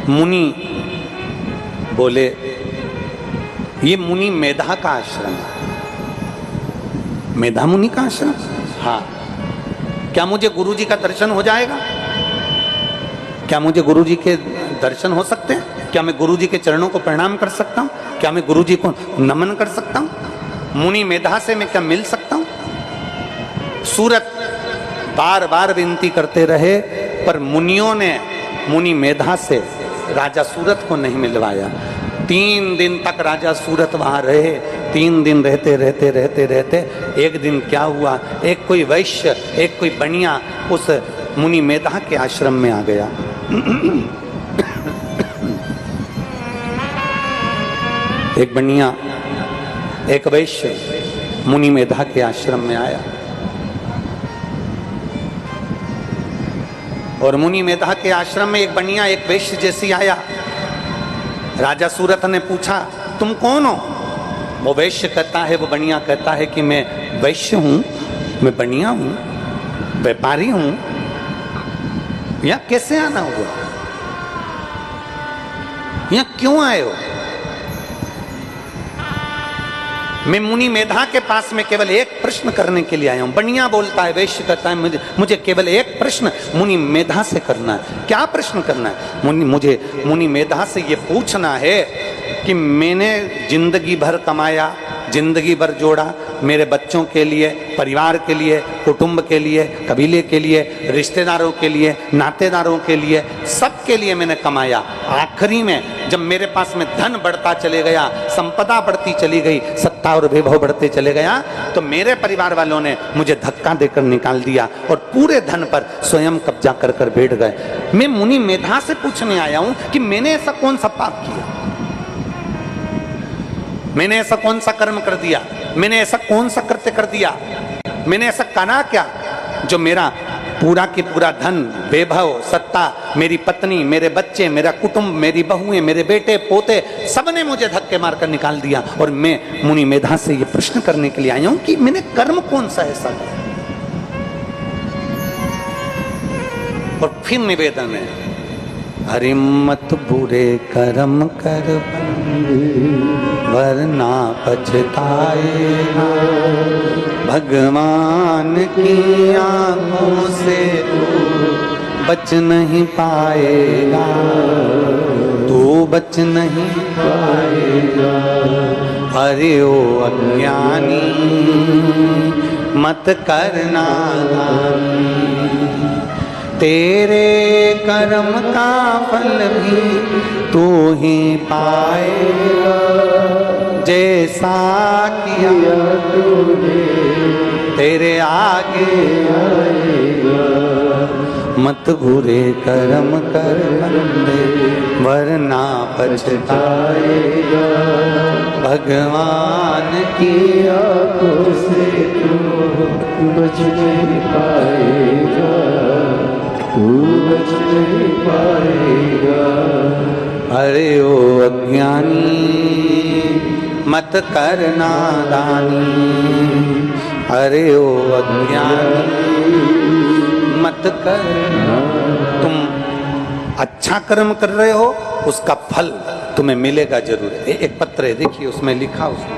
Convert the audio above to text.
मुनि बोले, ये मुनि मेधा का आश्रम है। मेधा मुनि का आश्रम? हाँ। क्या मुझे गुरुजी का दर्शन हो जाएगा? क्या मुझे गुरुजी के दर्शन हो सकते हैं? क्या मैं गुरुजी के चरणों को प्रणाम कर सकता हूँ? क्या मैं गुरुजी को नमन कर सकता हूँ? मुनि मेधा से मैं क्या मिल सकता हूँ? सूरत बार बार विनती करते रहे, पर मुनियों ने मुनि मेधा से राजा सूरत को नहीं मिलवाया। 3 दिन तक राजा सूरत वहां रहे। 3 दिन रहते रहते रहते रहते एक दिन क्या हुआ, एक कोई वैश्य, एक कोई बनिया उस मुनि मेधा के आश्रम में आ गया। एक बनिया, एक वैश्य मुनि मेधा के आश्रम में आया और मुनि मेधा के आश्रम में एक बनिया एक वैश्य जैसी आया। राजा सूरत ने पूछा, तुम कौन हो? वो वैश्य कहता है, वो बनिया कहता है कि मैं वैश्य हूं, मैं बनिया हूं, व्यापारी हूं। यहां कैसे आना हुआ? यहां क्यों आए हो? मैं मुनि मेधा के पास में केवल एक प्रश्न करने के लिए आया हूं। बनिया बोलता है, वैश्य कहता है, मुझे केवल एक प्रश्न मुनि मेधा से करना है। क्या प्रश्न करना है? मुझे मुनि मेधा से ये पूछना है कि मैंने जिंदगी भर कमाया, जिंदगी भर जोड़ा, मेरे बच्चों के लिए, परिवार के लिए, कुटुंब के लिए, कबीले के लिए, रिश्तेदारों के लिए, नातेदारों के लिए, सबके लिए मैंने कमाया। आखिरी में जब मेरे पास में धन बढ़ता चले गया, संपदा बढ़ती चली गई, सत्ता और वैभव बढ़ते चले गया, तो मेरे परिवार वालों ने मुझे धक्का देकर निकाल दिया और पूरे धन पर स्वयं कब्जा कर कर बैठ गए। मैं मुनि मेधा से पूछने आया हूं कि मैंने ऐसा कौन सा पाप किया, मैंने ऐसा कौन सा कर्म कर दिया, मैंने ऐसा कौन सा कृत्य कर दिया, मैंने ऐसा करा क्या जो मेरा पूरा की पूरा धन, वैभव, सत्ता, मेरी पत्नी, मेरे बच्चे, मेरा कुटुंब, मेरी बहुएं, मेरे बेटे पोते, सबने मुझे धक्के मारकर निकाल दिया। और मैं मुनि मेधा से ये प्रश्न करने के लिए आया हूं कि मैंने कर्म कौन सा ऐसा किया। और फिर निवेदन है, हरि मत बुरे कर्म कर वरना पछताएगा, भगवान की आंखों से तू बच नहीं पाएगा, तू बच नहीं पाएगा। अरे ओ अज्ञानी मत करना दानी, तेरे कर्म का फल भी तू ही पाएगा, जैसा किया तूने तेरे आगे आएगा। मत बुरे कर्म कर बंदे वरना पछताएगा, भगवान की आंखों से तू बच नहीं पाएगा, तू बच नहीं पाएगा। अरे ओ अज्ञानी मत करना दानी, अरे ओ अज्ञानी मत करना। तुम अच्छा कर्म कर रहे हो, उसका फल तुम्हें मिलेगा जरूर। एक पत्र है, देखिए उसमें लिखा, उसमें